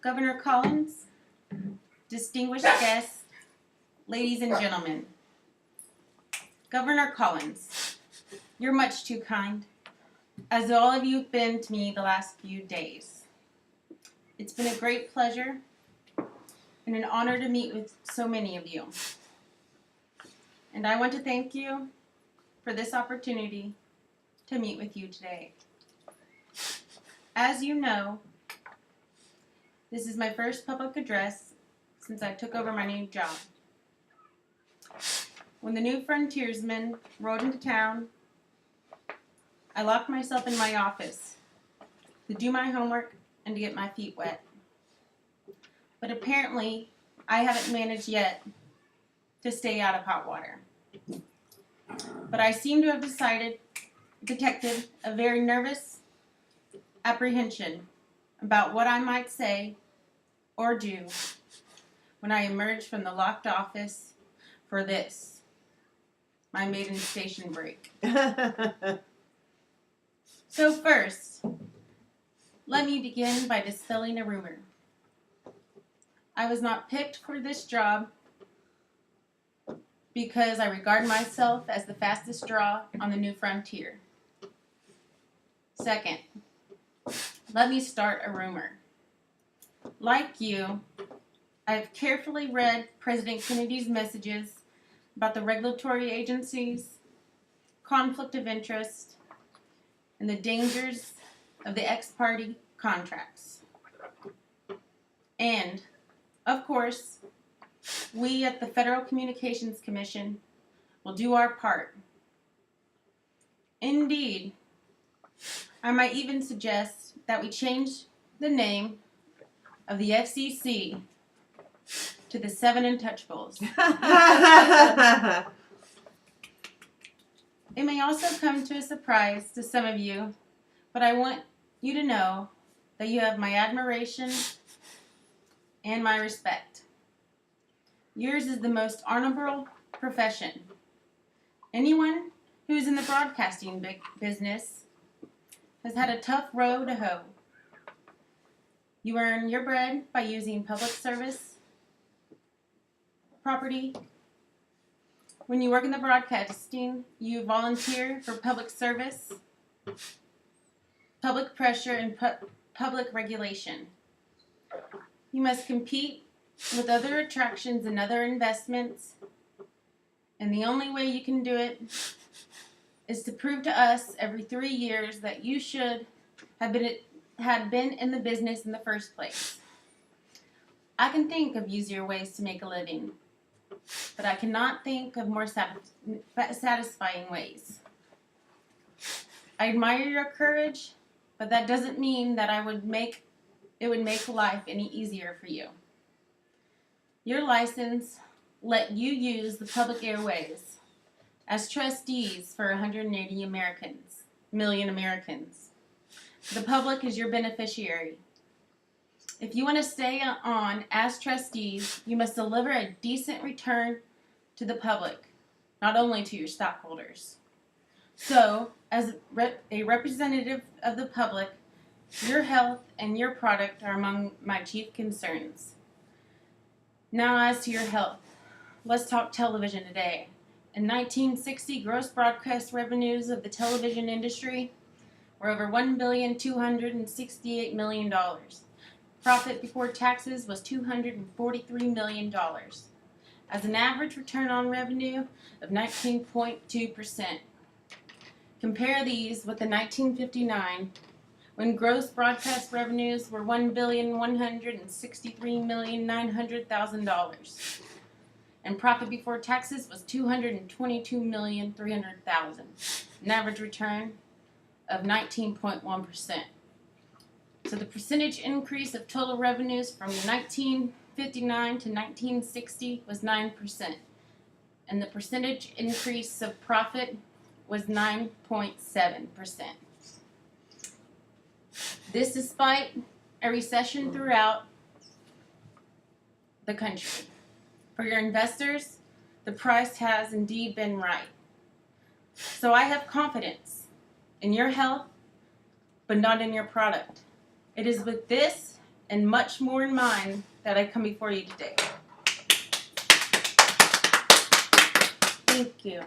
Governor Collins, distinguished guests, ladies and gentlemen. Governor Collins, you're much too kind, as all of you have been to me the last few days. It's been a great pleasure and an honor to meet with so many of you. And I want to thank you for this opportunity to meet with you today. As you know, this is my first public address since I took over my new job. When the new frontiersmen rode into town, I locked myself in my office to do my homework and to get my feet wet. But apparently, I haven't managed yet to stay out of hot water. But I seem to have detected a very nervous apprehension about what I might say or do when I emerge from the locked office for this, my maiden station break. So first, let me begin by dispelling a rumor. I was not picked for this job because I regard myself as the fastest draw on the new frontier. Second, let me start a rumor. Like you, I have carefully read President Kennedy's messages about the regulatory agencies, conflict of interest, and the dangers of the ex-party contracts. And, of course, we at the Federal Communications Commission will do our part. Indeed, I might even suggest that we change the name of the FCC to the Seven Untouchables. It may also come to a surprise to some of you, but I want you to know that you have my admiration and my respect. Yours is the most honorable profession. Anyone who is in the broadcasting business has had a tough row to hoe. You earn your bread by using public service property. When you work in the broadcasting, you volunteer for public service, public pressure, and public regulation. You must compete with other attractions and other investments, and the only way you can do it is to prove to us every 3 years that you should have been in the business in the first place. I can think of easier ways to make a living, but I cannot think of more satisfying ways. I admire your courage, but that doesn't mean that it would make life any easier for you. Your license let you use the public airways as trustees for 180 million Americans. The public is your beneficiary. If you want to stay on as trustees, you must deliver a decent return to the public, not only to your stockholders. So, as a representative of the public, your health and your product are among my chief concerns. Now, as to your health, let's talk television today. In 1960, gross broadcast revenues of the television industry were over $1,268 million. Profit before taxes was $243 million, as an average return on revenue of 19.2%. Compare these with the 1959, when gross broadcast revenues were $1,163,900,000, and profit before taxes was $222,300,000, an average return of 19.1%. So the percentage increase of total revenues from 1959 to 1960 was 9%, and the percentage increase of profit was 9.7%. This despite a recession throughout the country. For your investors, the price has indeed been right. So I have confidence in your health, but not in your product. It is with this and much more in mind that I come before you today. Thank you.